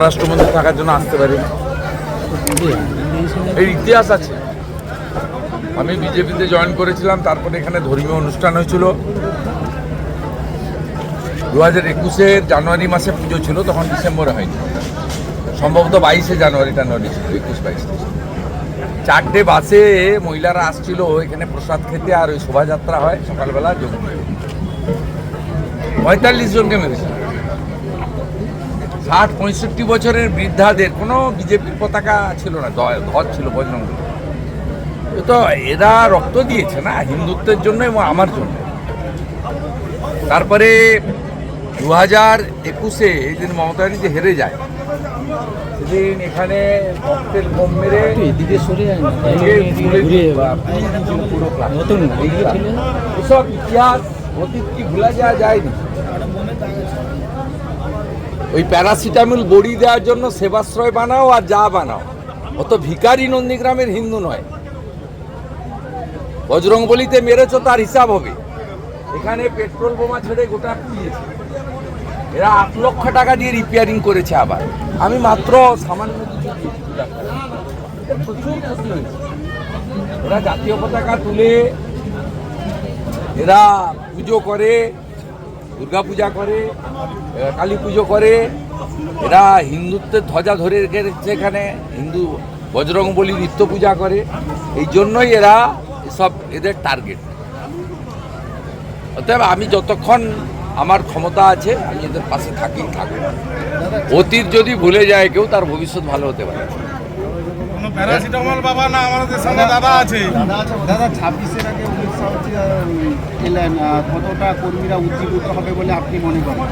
রাষ্ট্রমন্ত্রী থাকার জন্য আসতে পারি। এই ইতিহাস আছে। আমি বিজেপিতে জয়েন করেছিলাম, তারপরে এখানে ধর্মীয় অনুষ্ঠান হয়েছিল। 2021-এর জানুয়ারি মাসে পুজো ছিল, তখন ডিসেম্বরে হয়নি, সম্ভবত 22শে জানুয়ারি ছিল, 21-22। 4টে বাসে মহিলারা আসছিল এখানে প্রসাদ খেতে, আর ওই শোভাযাত্রা হয় সকালবেলা, যোগ 45 জনকে মেরেছে। 60-65 বছরের বৃদ্ধাদের কোনো বিজেপির পতাকা ছিল না, ধ্বজ ছিল বজরং দল। তো এরা রক্ত দিয়েছে না হিন্দুত্বের জন্য এবং আমার জন্য। তারপরে 2021-এ এই দিন মমতা ব্যানার্জি হেরে যায়, সেদিন এখানে রক্তের বোম মেরে এসব ইতিহাস অতীত কি ভুলা যাওয়া যায়নি। ওই প্যারাসিটামল বড়ি দেওয়ার জন্য সেবাশ্রয় বানাও আর যা বানাও, অত ভিখারি নন্দীগ্রামের হিন্দু নয়। বজরংবলিতে মেরেছ তার হিসাব হবে। এখানে পেট্রোল বোমা ছেড়ে গোটা পুড়িয়েছে। এরা 8 লক্ষ টাকা দিয়ে রিপেয়ারিং করেছে। আবার আমি মাত্র সামান্য প্রচুর ক্ষতি হয়েছে। এরা জাতীয় পতাকা তুলে এরা পুজো করে, দুর্গা পূজা করে, কালী পুজো করে। এরা হিন্দুত্বের ধ্বজা ধরে রেখেছে এখানে, হিন্দু বজরংবলী নিত্য পূজা করে। এই জন্যই এরা সব এদের টার্গেট। অতএব আমি যতক্ষণ আমার ক্ষমতা আছে আমি এদের পাশে থাকবো। অতীত যদি ভুলে যায় কেউ, তার ভবিষ্যৎ ভালো হতে পারে। প্যারাসিটামল বাবা না, আমাদের সঙ্গে দাদা আছে। দাদা 26-এর আগে অমিত শাহ এলেন, কতটা কর্মীরা উজ্জীবিত হবে বলে আপনি মনে করেন?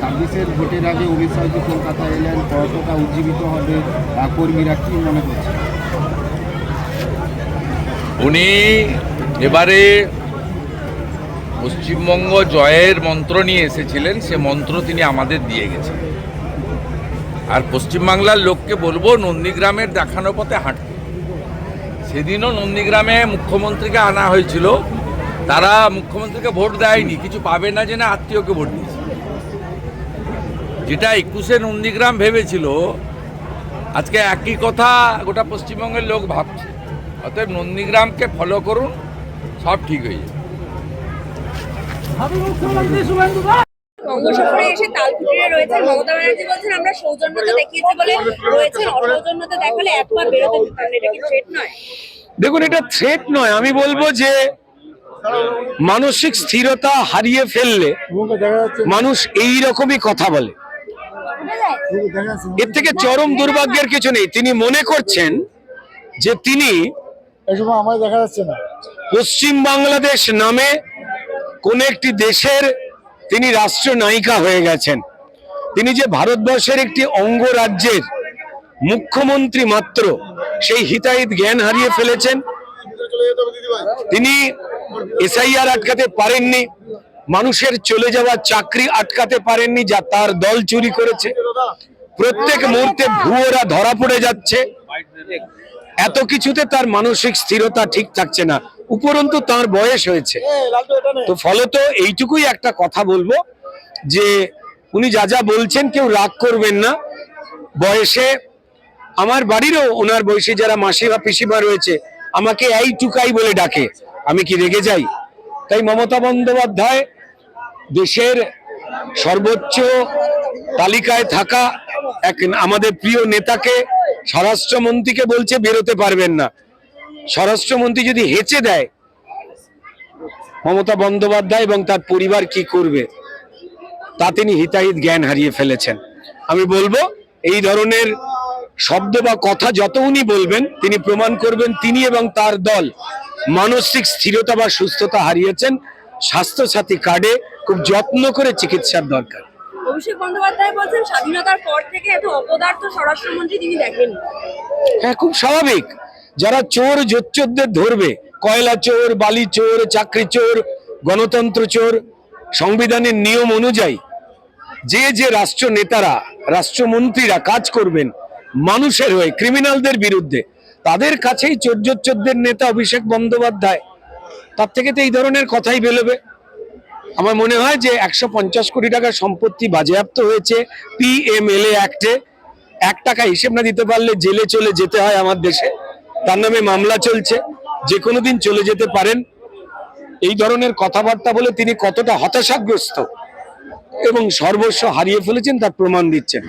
26-এর ভোটের আগে অমিত শাহ কলকাতা এলেন, কতটা উজ্জীবিত হবে কর্মীরা, কি মনে করছেন? উনি এবারে পশ্চিমবঙ্গ জয়ের মন্ত্র নিয়ে এসেছিলেন, সে মন্ত্র তিনি আমাদের দিয়ে গেছেন। আর পশ্চিমবাংলার লোককে বলবো নন্দীগ্রামের দেখানো পথে হাঁটতে। সেদিনও নন্দীগ্রামে মুখ্যমন্ত্রীকে আনা হয়েছিল, তারা মুখ্যমন্ত্রীকে ভোট দেয়নি, কিছু পাবে না জেনে আত্মীয়কে ভোট দিয়েছে। যেটা 21-এ নন্দীগ্রাম ভেবেছিল, আজকে একই কথা গোটা পশ্চিমবঙ্গের লোক ভাবছে। অতএব নন্দীগ্রামকে ফলো করুন, সব ঠিক হয়ে যাবে। বঙ্গ সফরে এসে তালকুটিরে রয়েছেন মমতা ব্যানার্জি, বলছেন আমরা সৌজন্যতা দেখিয়েছি বলে রয়েছেন, অসৌজন্যতা দেখালে এক পা বেরোতে দিতাম। এটা কি থ্রেট নয়? দেখুন, এটা থ্রেট নয়। আমি বলবো যে মানসিক স্থিরতা হারিয়ে ফেললে মানুষ এই রকমই কথা বলে। এর থেকে চরম দুর্ভাগ্যের কিছু নেই। তিনি মনে করছেন যে তিনি পশ্চিম বাংলাদেশ নামে কোন একটি দেশের তিনি রাষ্ট্রনায়িকা হয়ে গেছেন। তিনি যে ভারতবর্ষের একটি অঙ্গরাজ্যের মুখ্যমন্ত্রী মাত্র, সেই হিতাহিত জ্ঞান হারিয়ে ফেলেছেন। তিনি এসআইআর আটকাতে পারেননি, মানুষের চলে যাওয়া চাকরি আটকাতে পারেননি, যা তার দল চুরি করেছে। প্রত্যেক মুহূর্তে ভুয়োরা ধরা পড়ে যাচ্ছে। এত কিছুতে তার মানসিক স্থিরতা ঠিক থাকছে না, উপরন্তু তার বয়স হয়েছে। তো ফলত এইটুকুই একটা কথা বলবো যে উনি যা যা বলছেন কেউ রাগ করবেন না। বয়সে আমার বাড়িরও ওনার বয়সী যারা মাসি বা পিসিমা রয়েছে আমাকে এই টুকাই বলে ডাকে, আমি কি রেগে যাই? তাই মমতা বন্দ্যোপাধ্যায় দেশের সর্বোচ্চ তালিকায় থাকা এক আমাদের প্রিয় নেতাকে, স্বরাষ্ট্রমন্ত্রীকে বলছে বেরোতে পারবেন না। স্বরাষ্ট্রমন্ত্রী যদি হেঁচে দেয়, মমতা বন্দ্যোপাধ্যায় এবং তার পরিবার কি করবে? তা তিনি হিতাহিত জ্ঞান হারিয়ে ফেলেছেন। আমি বলবো এই ধরনের শব্দ বা কথা যত উনি বলবেন, তিনি প্রমাণ করবেন তিনি এবং তার দল মানসিক স্থিরতা বা সুস্থতা হারিয়েছেন। স্বাস্থ্যসাথী কার্ডে খুব যত্ন করে চিকিৎসার দরকার। অভিষেক বন্দ্যোপাধ্যায় বলছেন স্বাধীনতার পর থেকে এত অপদার্থ স্বরাষ্ট্রমন্ত্রী তিনি দেখেন। হ্যাঁ, খুব স্বাভাবিক। যারা চোর জোচ্চোরদের ধরবে, কয়লা চোর, বালি চোর, চাকরি চোর, গণতন্ত্র চোর, সংবিধানের নিয়ম অনুযায়ী যে যে রাষ্ট্র নেতারা, রাষ্ট্রমন্ত্রীরা কাজ করবেন মানুষের হয়ে, ক্রিমিনালদের বিরুদ্ধে, তাদের কাছেই চোর জোচ্চোরদের নেতা অভিষেক বন্দ্যোপাধ্যায়। তার থেকে তো এই ধরনের কথাই বেরোবে। আমার মনে হয় যে 150 কোটি টাকার সম্পত্তি বাজেয়াপ্ত হয়েছে PMLA অ্যাক্টে। 1 টাকা হিসেব না দিতে পারলে জেলে চলে যেতে হয় আমার দেশে, তার নামে মামলা চলছে, যে কোনো দিন চলে যেতে পারেন। এই ধরনের কথাবার্তা বলে তিনি কতটা হতাশাগ্রস্ত এবং সর্বস্ব হারিয়ে ফেলেছেন তার প্রমাণ দিচ্ছেন।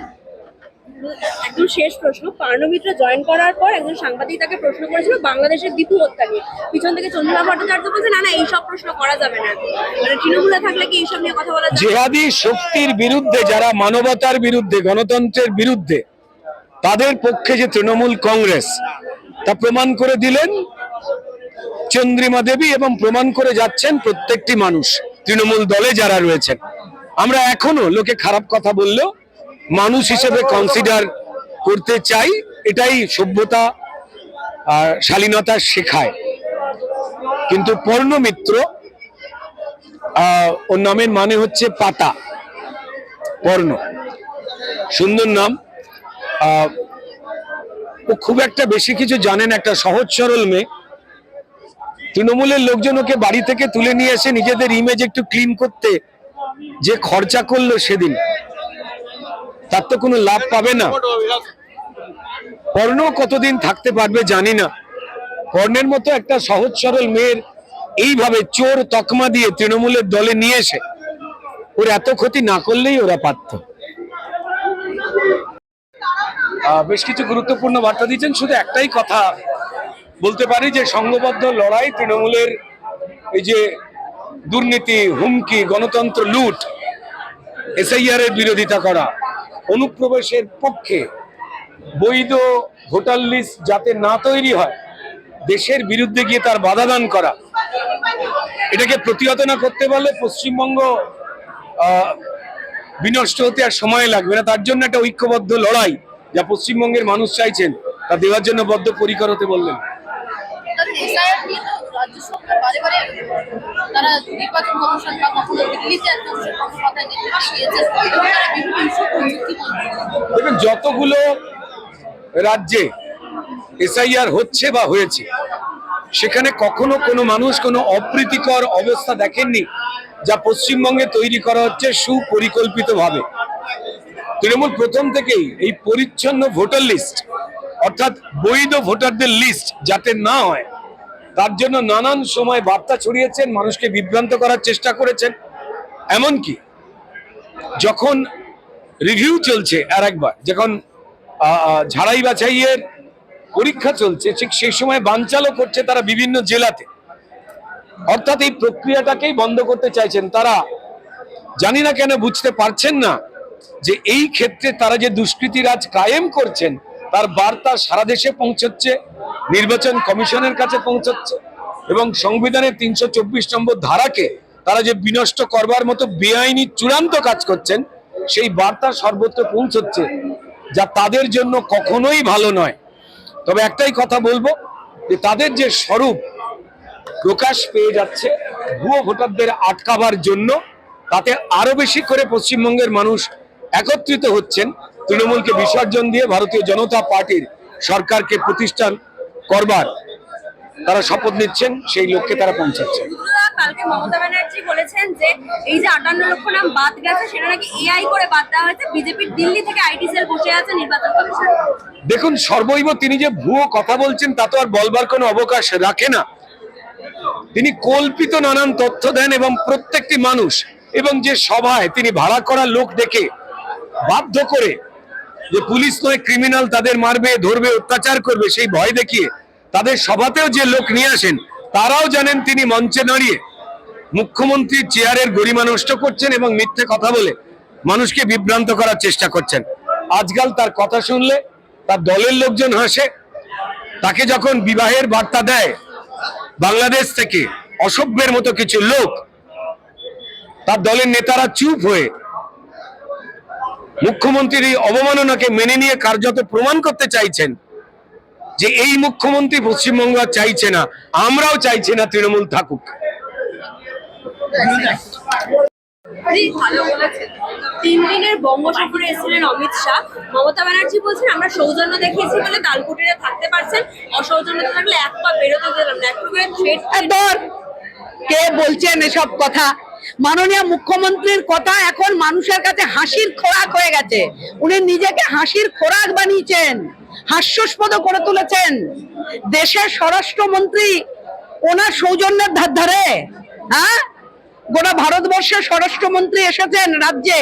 একদম শেষ প্রশ্ন, পার্নমিত্র জয়েন করার পর একজন সাংবাদিক তাকে প্রশ্ন করেছিল বাংলাদেশের দীপু হত্যা নিয়ে। পিছন থেকে চন্দ্রিমা ভট্টাচার্য বলছে না না এইসব প্রশ্ন করা যাবে না, মানে তৃণমূলে থাকলে কি এইসব নিয়ে কথা বলা যাবে? জেহাদি শক্তির বিরুদ্ধে, যারা মানবতার বিরুদ্ধে, গণতন্ত্রের বিরুদ্ধে, তাদের পক্ষে যে তৃণমূল কংগ্রেস, তা প্রমাণ করে দিলেন চন্দ্রিমা দেবী এবং প্রমাণ করে যাচ্ছেন প্রত্যেকটি মানুষ তৃণমূল দলে যারা রয়েছেন। আমরা এখনো লোকে খারাপ কথা বললেও মানুষ হিসেবে কনসিডার করতে চাই, এটাই সভ্যতা আর শালীনতা শেখায়। কিন্তু পর্ণমিত্র, ওর নামের মানে হচ্ছে পাতা, পর্ণ, সুন্দর নাম। ও খুব একটা বেশি কিছু জানেন, একটা সহজ সরল মেয়ে। তৃণমূলের লোকজন ওকে বাড়ি থেকে তুলে নিয়ে এসে নিজেদের ইমেজ একটু ক্লিন করতে যে খরচা করলো সেদিন, তার তো কোনো লাভ পাবে না। পর্ণ কতদিন থাকতে পারবে জানি না। পর্ণের মতো একটা সহজ সরল মেয়ের এইভাবে চোর তকমা দিয়ে তৃণমূলের দলে নিয়ে এসে ওর এত ক্ষতি না করলেই ওরা পারত। বেশ কিছু গুরুত্বপূর্ণ বার্তা দিচ্ছেন। শুধু একটাই কথা বলতে পারি যে সংঘবদ্ধ লড়াই, তৃণমূলের এই যে দুর্নীতি, হুমকি, গণতন্ত্র লুট, SIR এর বিরোধিতা করা, অনুপ্রবেশের পক্ষে, বৈধ ভোটার লিস্ট যাতে না তৈরি হয়, দেশের বিরুদ্ধে গিয়ে তার বাধা দান করা, এটাকে প্রতিহত না করতে পারলে পশ্চিমবঙ্গ বিনষ্ট হতে আর সময় লাগবে না। তার জন্য একটা ঐক্যবদ্ধ লড়াই যা পশ্চিমবঙ্গের মানুষ চাইছেন তা দেওয়ার জন্য বদ্ধপরিকর হতে বললেন। দেখুন, যতগুলো রাজ্যে SIR হচ্ছে বা হয়েছে, সেখানে কখনো কোনো মানুষ কোনো অপ্রীতিকর অবস্থা দেখেননি যা পশ্চিমবঙ্গে তৈরি করা হচ্ছে সুপরিকল্পিতভাবে। তৃণমূল প্রথম থেকেই এই পরিচ্ছন্ন ভোটার লিস্ট, অর্থাৎ বৈধ ভোটারদের লিস্ট যাতে না হয় তার জন্য নানান সময় বার্তা ছড়িয়েছেন, মানুষকে বিভ্রান্ত করার চেষ্টা করেছেন। এমনকি যখন রিভিউ চলছে, আর একবার যখন ঝাড়াই বাছাইয়ের পরীক্ষা চলছে, ঠিক সেই সময় বানচালও করছে তারা বিভিন্ন জেলাতে। অর্থাৎ এই প্রক্রিয়াটাকেই বন্ধ করতে চাইছেন তারা। জানি না কেন বুঝতে পারছেন না যে এই ক্ষেত্রে তারা যে দুষ্কৃতি রাজ কায়েম করছেন তার বার্তা সারা দেশে পৌঁছচ্ছে, নির্বাচন কমিশনের কাছে পৌঁছচ্ছে, এবং সংবিধানের 324 নম্বর ধারাকে তারা যে বিনষ্ট করবার মতো বেআইনি চূড়ান্ত কাজ করছেন সেই বার্তা সর্বত্র পৌঁছচ্ছে, যা তাদের জন্য কখনোই ভালো নয়। তবে একটাই কথা বলবো যে তাদের যে স্বরূপ প্রকাশ পেয়ে যাচ্ছে ভুয়ো ভোটারদের আটকাবার জন্য, তাতে আরো বেশি করে পশ্চিমবঙ্গের মানুষ একত্রিত হচ্ছেন তৃণমূলকে বিসর্জন দিয়ে ভারতীয় জনতা পার্টির সরকারকে প্রতিষ্ঠান করবার তারা শপথ নিচ্ছেন, সেই লক্ষ্যে তারা পৌঁছাচ্ছে। কালকে মমতা ব্যানার্জি বলেছেন যে এই যে 58 লক্ষ নাম বাদ গেছে সেটা নাকি AI করে বাদ দেওয়া হয়েছে, বিজেপির দিল্লি থেকে IT সেল বসে আছে নির্বাচন কমিশন। দেখুন, সর্বৈব তিনি যে ভুয়ো কথা বলছেন তা তো আর বলবার কোনো অবকাশ রাখে না। তিনি কল্পিত নানান তথ্য দেন এবং প্রত্যেকটি মানুষ এবং যে সভায় তিনি ভাড়া করা লোক ডেকে বাধ্য করে যে পুলিশ নয় ক্রিমিনাল তাদের মারবে, ধরবে, অত্যাচার করবে, সেই ভয় দেখিয়ে তাদের সভাতেও যে লোক নিয়ে আসেন তারাও জানেন তিনি মঞ্চে দাঁড়িয়ে মুখ্যমন্ত্রীর চেয়ারের গরিমা নষ্ট করছেন এবং মিথ্যে কথা বলে মানুষকে বিভ্রান্ত করার চেষ্টা করছেন। আজকাল তার কথা শুনলে তার দলের লোকজন হাসে। তাকে যখন বিবাহের বার্তা দেয় বাংলাদেশ থেকে অসভ্যের মতো কিছু লোক, তার দলের নেতারা চুপ হয়ে মুখ্যমন্ত্রীর এই অবমাননাকে মেনে নিয়ে কার্যত প্রমাণ করতে চাইছেন যে এই মুখ্যমন্ত্রী পশ্চিমবঙ্গ চাইছে না, আমরাও চাইছি না তৃণমূল থাকুক। ভালো বলেছেন। 3 দিনের বঙ্গ সফরে এসেছিলেন অমিত শাহ। মমতা ব্যানার্জি বলছেন আমরা সৌজন্য দেখিয়েছি বলে তালকুটিরে থাকতে পারছেন, অসৌজন্যতা থাকলে এক পা বেরোতে দিলাম না। একটু করে থ্রেট কে বলছেন এসব কথা? মাননীয় মুখ্যমন্ত্রীর কথা এখন মানুষের কাছে হাসির খোরাক হয়ে গেছে। উনি নিজেকে হাসির খোরাক বানিয়েছেন, হাস্যাস্পদ করে তুলেছেন। দেশের স্বরাষ্ট্রমন্ত্রী ওনার সৌজন্যের ধার ধারে, হ্যাঁ, গোটা ভারতবর্ষের স্বরাষ্ট্রমন্ত্রী এসেছেন রাজ্যে,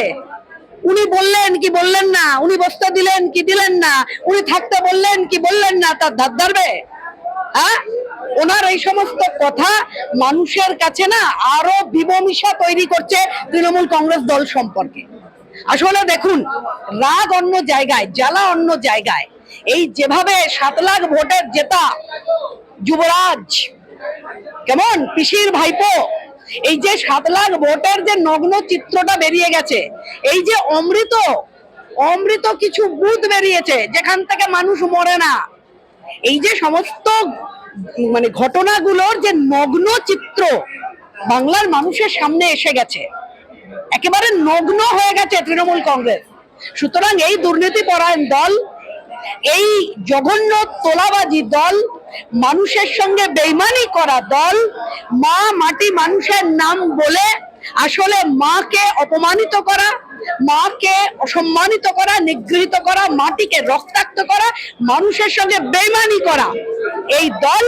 উনি বললেন কি বললেন না, উনি বস্তা দিলেন কি দিলেন না, উনি থাকতে বললেন কি বললেন না, তার ধার ধারবে? হ্যাঁ, ওনার এই সমস্ত কথা মানুষের কাছে না আরো বিভমিষা তৈরি করছে তৃণমূল কংগ্রেস দল সম্পর্কে। আসলে দেখুন, রাগ অন্য জায়গায়, জ্বালা অন্য জায়গায়। এই যেভাবে 7 লাখ ভোটের জেতা যুবরাজ, কেমন পিসির ভাইপো, এই যে 7 লাখ ভোটের যে নগ্ন চিত্রটা বেরিয়ে গেছে, এই যে অমৃত কিছু বুথ বেরিয়েছে যেখান থেকে মানুষ মরে না, এই যে সমস্ত মানে ঘটনাগুলোর যে নগ্ন চিত্র বাংলার মানুষের সামনে এসে গেছে, একেবারে নগ্ন হয়ে গেছে তৃণমূল কংগ্রেস। সুতরাং এই দুর্নীতি পরায়ণ দল, এই জঘন্য তোলাবাজি দল, মানুষের সঙ্গে বেইমানি করা দল, মা মাটি মানুষের নাম বলে আসলে মাকে অপমানিত করা, মাকে অসম্মানিত করা, নিগৃহীত করা, মাটিকে রক্তাক্ত করা, মানুষের সঙ্গে বেইমানি করা, এই দল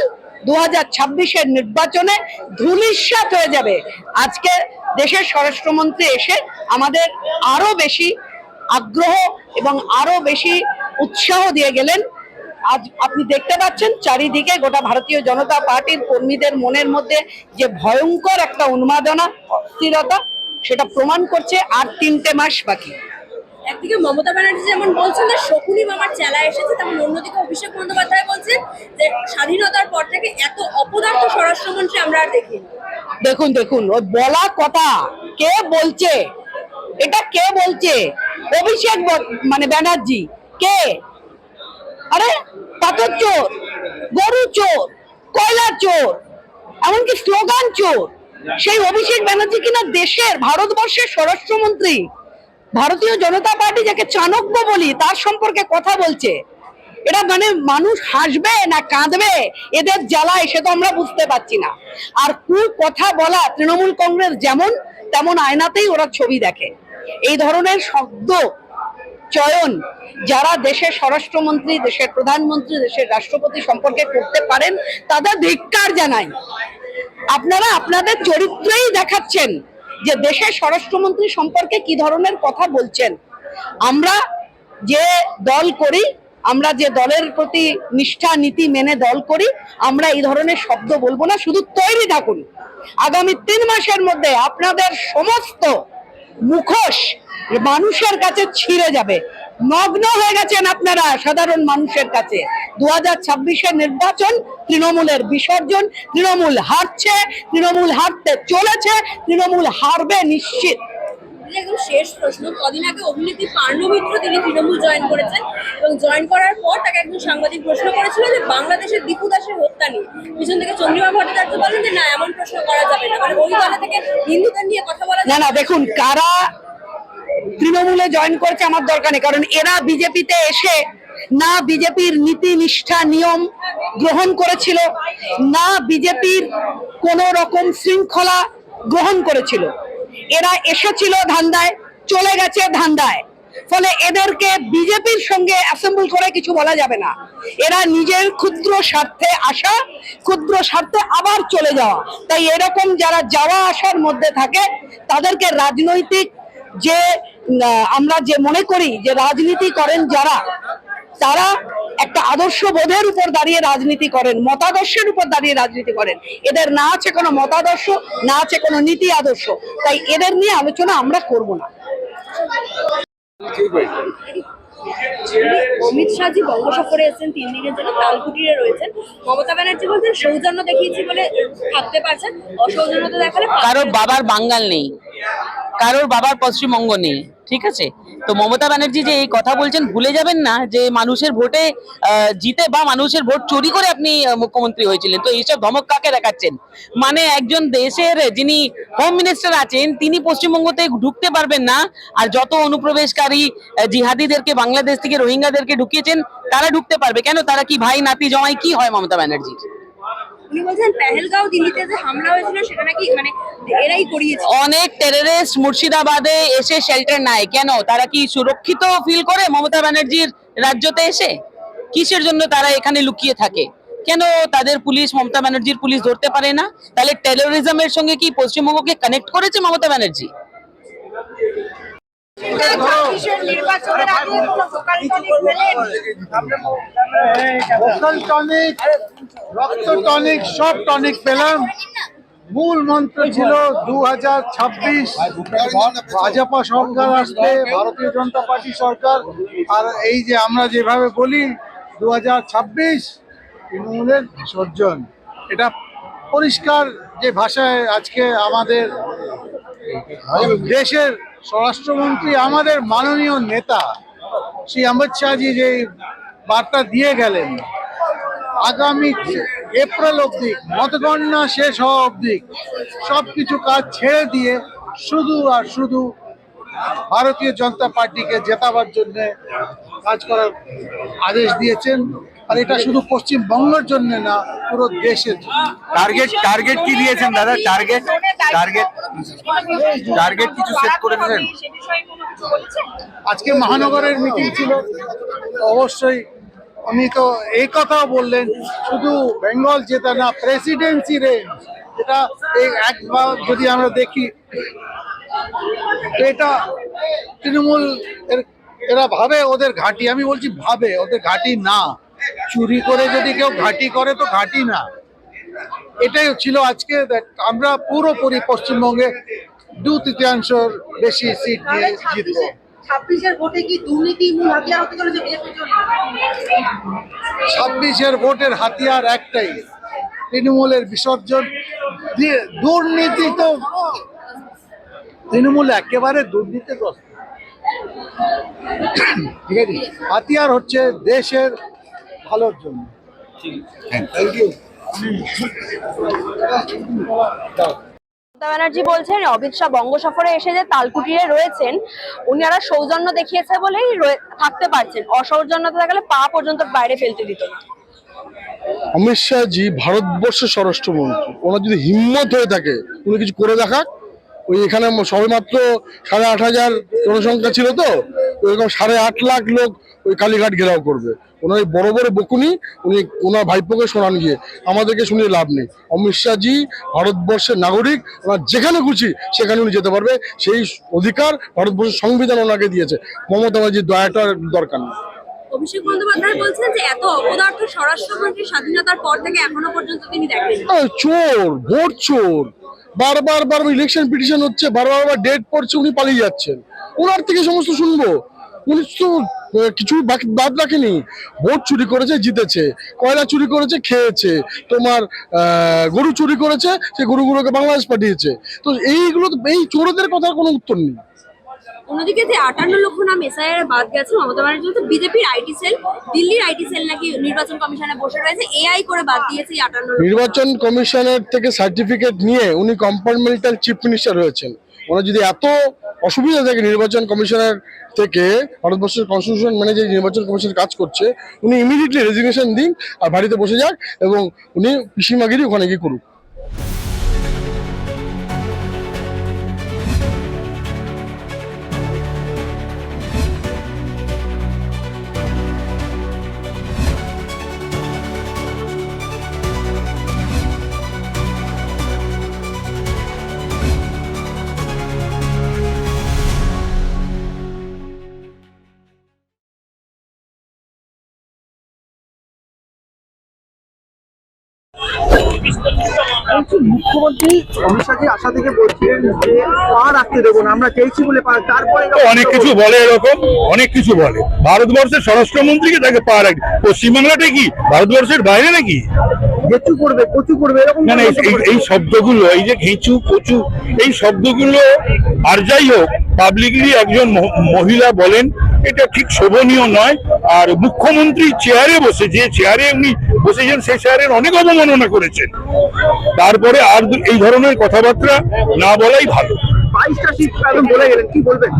2026-এর নির্বাচনে ধূলিসাৎ হয়ে যাবে। আজকে দেশের স্বরাষ্ট্রমন্ত্রী এসে আমাদের আরো বেশি আগ্রহ এবং আরো বেশি উৎসাহ দিয়ে গেলেন। আজ আপনি দেখতে পাচ্ছেন চারিদিকে গোটা ভারতীয় জনতা পার্টির কর্মীদের মনের মধ্যে যে ভয়ঙ্কর একটা উন্মাদনা, অস্থিরতা, সেটা প্রমাণ করছে আর 3টে মাস বাকি। একদিকে মমতা ব্যানার্জি যেমন বলছেন যে শকুনি মামার চেলা এসেছে, তেমন অন্যদিকে অভিষেক বন্দ্যোপাধ্যায় বলছেন যে স্বাধীনতার পর থেকে এত অপদার্থ স্বরাষ্ট্রমন্ত্রী আমরা আর দেখিনি। দেখুন ওই বলা কথা কে বলছে, এটা কে বলছে? অভিষেক মানে ব্যানার্জি কে? আরে পাথর চোর, গরু চোর, কয়লা চোর, এমনকি স্লোগান চোর, সেই অভিষেক ব্যানার্জি কিনা দেশের ভারতবর্ষের স্বরাষ্ট্রমন্ত্রী। ভারতীয় জনতা পার্টি যাকে চাণক্য বলি তার সম্পর্কে কথা বলছে। এটা মানে মানুষ হাসবে না কাঁদবে এদের জ্বালায়, সে তো আমরা বুঝতে পারছি না। আর কথা বলা তৃণমূল কংগ্রেস যেমন তেমন আয়নাতেই ওরা ছবি দেখে। এই ধরনের শব্দ চয়ন যারা দেশের স্বরাষ্ট্রমন্ত্রী, দেশের প্রধানমন্ত্রী, দেশের রাষ্ট্রপতি সম্পর্কে করতে পারেন তাদের ধিক্কার জানাই। আপনারা আপনাদের চরিত্রেই দেখাচ্ছেন যে দেশের স্বরাষ্ট্রমন্ত্রী সম্পর্কে কি ধরনের কথা বলছেন। আমরা যে দল করি, আমরা যে দলের প্রতি নিষ্ঠা নীতি মেনে দল করি, আমরা এই ধরনের শব্দ বলবো না। শুধু তৈরি থাকুন, আগামী 3 মাসের মধ্যে আপনাদের সমস্ত মুখোশ মানুষের কাছে ছিঁড়ে যাবে। নগ্ন হয়ে গেছেন আপনারা সাধারণ মানুষের কাছে। 2026-এর নির্বাচন তৃণমূলের বিসর্জন। তৃণমূল হারছে, তৃণমূল হারতে চলেছে, তৃণমূল হারবে নিশ্চিত। একদম শেষ প্রশ্ন, কদিন আগে অভিনেত্রী পার্নো মিত্র তিনি তৃণমূল জয়েন করেছেন এবং জয়েন করার পর তাকে একজন সাংবাদিক প্রশ্ন করেছিল যে বাংলাদেশের দীপু দাসের হত্যা নিয়ে। পিছন থেকে চন্দ্রিমা ভট্টাচার্য বলেন যে না, এমন প্রশ্ন করা যাবে না, মানে ওই দলে থেকে হিন্দুদের নিয়ে কথা বলা না। দেখুন, কারা তৃণমূলে জয়েন করেছে আমার দরকার নেই, কারণ এরা বিজেপিতে এসে না বিজেপির নীতি নিষ্ঠা নিয়ম গ্রহণ করেছিল, না বিজেপির কোন রকম শৃঙ্খলা গ্রহণ করেছিল। এরা এসেছিল ধান্দায়, চলে গেছে ধান্দায়। ফলে এদেরকে বিজেপির সঙ্গে অ্যাসেম্বল করে কিছু বলা যাবে না। এরা নিজের ক্ষুদ্র স্বার্থে আসা, ক্ষুদ্র স্বার্থে আবার চলে যাওয়া। তাই এরকম যারা যাওয়া আসার মধ্যে থাকে তাদেরকে রাজনৈতিক যে আমরা যে মনে করি যে রাজনীতি করেন যারা, তারা একটা আদর্শ বোধের উপর দাঁড়িয়ে রাজনীতি করেন, মতাদর্শের উপর দাঁড়িয়ে রাজনীতি করেন। এদের না আছে কোনো মতাদর্শ, না আছে কোনো নীতি আদর্শ। তাই এদের নিয়ে আলোচনা আমরা করব না। অমিত শাহজি বঙ্গ সফরে এসেছেন 3 দিনের জন্য, তালকুটিরে রয়েছেন। মমতা ব্যানার্জি বলছেন সৌজন্য দেখিয়েছি বলে থাকতে পারছেন, অসৌজন্যতা দেখালে কারোর বাবার বাঙ্গাল নেই, কারোর বাবার পশ্চিমবঙ্গ নেই, ঠিক আছে? তো মমতা ব্যানার্জি যে এই কথা বলছেন, ভুলে যাবেন না যে মানুষের ভোটে জিতে বা মানুষের ভোট চুরি করে আপনি মুখ্যমন্ত্রী হয়েছিলেন। তো এইসব ধমক কাকে দেখাচ্ছেন? মানে একজন দেশের যিনি হোম মিনিস্টার আছেন তিনি পশ্চিমবঙ্গতে ঢুকতে পারবেন না, আর যত অনুপ্রবেশকারী জিহাদিদেরকে বাংলাদেশ থেকে রোহিঙ্গাদেরকে ঢুকিয়েছেন তারা ঢুকতে পারবে কেন? তারা কি ভাই নাতি জমাই কি হয় মমতা ব্যানার্জির? উনি বলছেন পেহেলগাঁও দিল্লিতে যে হামলা হয়েছিল সেটা নাকি মানে এরাই করিয়েছে। অনেক টেররিস্ট মুর্শিদাবাদে এসে শেল্টার নেয়, কেন? তারা কি সুরক্ষিত ফিল করে মমতা ব্যানার্জির রাজ্যতে এসে? কিসের জন্য তারা এখানে লুকিয়ে থাকে? কেন তাদের পুলিশ, মমতা ব্যানার্জির পুলিশ ধরতে পারে না? তাহলে টেরোরিজমের সঙ্গে কি পশ্চিমবঙ্গকে কানেক্ট করেছে মমতা ব্যানার্জি? ভোকাল টনিক, রক্ত টনিক, সব টনিক পেলাম। মূল মন্ত্র ছিল 2026 ভাজপা সরকার আসবে, ভারতীয় জনতা পার্টি সরকার। আর এই যে আমরা যেভাবে বলি 2026 তৃণমূলের বিসর্জন, এটা পরিষ্কার যে ভাষায় আজকে আমাদের দেশের স্বরাষ্ট্রমন্ত্রী, আমাদের মাননীয় নেতা শ্রী অমিত শাহজি যে বার্তা দিয়ে গেলেন, আগামী এপ্রিল অবধি, মতগণনা শেষ হওয়া অবধি সবকিছু কাজ ছেড়ে দিয়ে শুধু আর শুধু ভারতীয় জনতা পার্টিকে জেতাবার জন্য কাজ করার আদেশ দিয়েছেন। আর এটা শুধু পশ্চিমবঙ্গের জন্য না, পুরো দেশের জন্য। টার্গেট কি দিয়েছেন দাদা? টার্গেট কিছু সেট করেছেন? আজকে মহানগরের মিটিং ছিল, অবশ্যই উনি তো এই কথাও বললেন শুধু বেঙ্গল জেতা না, প্রেসিডেন্সি রেঞ্জ। এটা এই একবার যদি আমরা দেখি, এটা তৃণমূল এরা ভাবে ওদের ঘাঁটি, আমি বলছি ভাবে, ওদের ঘাঁটি না। চুরি করে যদি কেউ ঘাঁটি করে তো ঘাঁটি না। এটাই ছিল আজকে। আমরা পুরোপুরি পশ্চিমবঙ্গে 2/3 বেশি সিট নিয়ে জিতবো। 26-এর ভোটে কি দুর্নীতি মূল হাতিয়ার হতে চলেছে বিজেপির জন্য? 26-এর ভোটের হাতিয়ার একটাই, তৃণমূলের বিসর্জন। দুর্নীতি তো তৃণমূল একেবারে দুর্নীতিগ্রস্ত। ঠিক আছে, হাতিয়ার হচ্ছে দেশের ভালোর জন্য। Thank you. মমতা ব্যানার্জি বলছেন অমিত শাহ বঙ্গ সফরে এসে যে তালকুটিরে রয়েছেন, উনারা সৌজন্য দেখিয়েছে বলেই থাকতে পারছেন, অসৌজন্যতা থাকলে পা পর্যন্ত বাইরে ফেলতে দিত না। অমিত শাহজি ভারতবর্ষের স্বরাষ্ট্রমন্ত্রী, ওনার যদি হিম্মত হয়ে থাকে উনি কিছু করে দেখাক। ওই এখানে সবেমাত্র 8,500 জনসংখ্যা ছিল, তো ওইরকম 8.5 লাখ লোক ওই কালীঘাট ঘেরাও করবে। ওনার বড় বড় বকুনি উনি ওনার ভাইপোকে শোনান গিয়ে, আমাদেরকে শুনিয়ে লাভ নেই। অমিত শাহজি ভারতবর্ষের নাগরিক, ওনার যেখানে খুশি সেখানে উনি যেতে পারবে, সেই অধিকার ভারতবর্ষের সংবিধান ওনাকে দিয়েছে। মমতা ব্যানার্জির দয়াটার দরকার নেই। অভিষেক বন্দ্যোপাধ্যায় বলছেন যে এত অপদার্থ স্বরাষ্ট্রমন্ত্রী স্বাধীনতার পর থেকে এখনো পর্যন্ত তিনি দেখেন। চোর, ভোট চোর, বারবার ইলেকশন পিটিশন হচ্ছে, বারবার ডেট পড়ছে, উনি পালিয়ে যাচ্ছেন। ওনার থেকে সমস্ত শুনবো? উনি তো কিছু বাদ রাখেনি। ভোট চুরি করেছে, জিতেছে। কয়লা চুরি করেছে, খেয়েছে। তোমার গরু চুরি করেছে, সেই গরুগুলোকে বাংলাদেশ পাঠিয়েছে। তো এইগুলো, এই চোরদের কথার কোনো উত্তর নেই। অন্যদিকে যে 58 লক্ষ নাম এসআইআর বাদ গেছে, মমতা ব্যানার্জি তো বিজেপির আইটি সেল, দিল্লির আইটি সেল নাকি নির্বাচন কমিশনে বসে রয়েছে, এআই করে বাদ দিয়েছে 58 লক্ষ। নির্বাচন কমিশনের থেকে সার্টিফিকেট নিয়ে উনি কম্পার্টমেন্টাল চিফ মিনিস্টার হয়েছেন। ওনার যদি এত অসুবিধা থাকে নির্বাচন কমিশনের থেকে, ভারতবর্ষের কনস্টিটিউশন মেনে যে নির্বাচন কমিশন কাজ করছে, উনি ইমিডিয়েটলি রেজিগনেশন দিন আর বাড়িতে বসে যাক, এবং উনি পিসিমাগিরি ওখানে গিয়ে করুক। মুখ্যমন্ত্রী অমিত শাহজি আশা থেকে বলছিলেন যে পা রাখতে দেবো না, আমরা চেয়েছি বলে তারপরে অনেক কিছু বলে, এরকম অনেক কিছু বলে। ভারতবর্ষের স্বরাষ্ট্রমন্ত্রীকে তাকে পা রাখবে, পশ্চিমবাংলাটা কি ভারতবর্ষের বাইরে নাকি? ঘেঁচু করবে, কচু করবে, এরকম মানে এই শব্দগুলো, এই যে ঘেঁচু, কচু, এই শব্দগুলো, আর যাই হোক, পাবলিকলি একজন মহিলা বলেন, এটা ঠিক শোভনীয় নয়। আর মুখ্যমন্ত্রী চেয়ারে বসে, যে চেয়ারে উনি বসেছেন, সেই চেয়ারের অনেক অবমাননা করেছেন। তারপরে আর এই ধরনের কথাবার্তা না বলাই ভালো। 22টা সিট বলে গেলেন, কি বলবেন?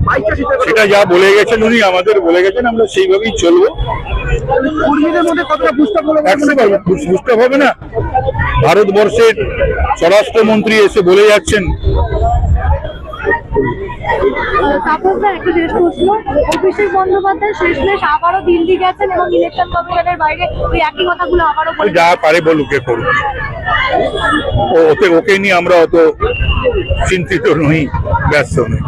22টা সিট, সেটা যা বলে গেছেন উনি, আমাদের বলে গেছেন, আমরা সেইভাবেই চলবো। কর্মীদের মধ্যে কতটা বুঝতে বুঝতে হবে না, ভারতবর্ষের স্বরাষ্ট্রমন্ত্রী এসে বলে যাচ্ছেন। তাপসদা, একটা শেষ প্রশ্ন। অভিষেক বন্দ্যোপাধ্যায় শেষমেশ আবারও দিল্লি গেছেন এবং ইলেকশন কমিশনের বাইরে ওই একই কথাগুলো আবারও বলে যা পারে বলুক, কে করুক, ওকে নিয়ে আমরা অত চিন্তিত নই, ব্যস্ত নই।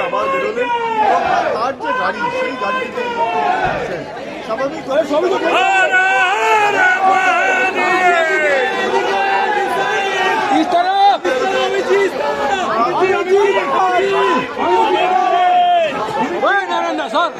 আবার বেরোলেন তার যে গাড়ি, সেই গাড়িতে স্বাভাবিক স্যার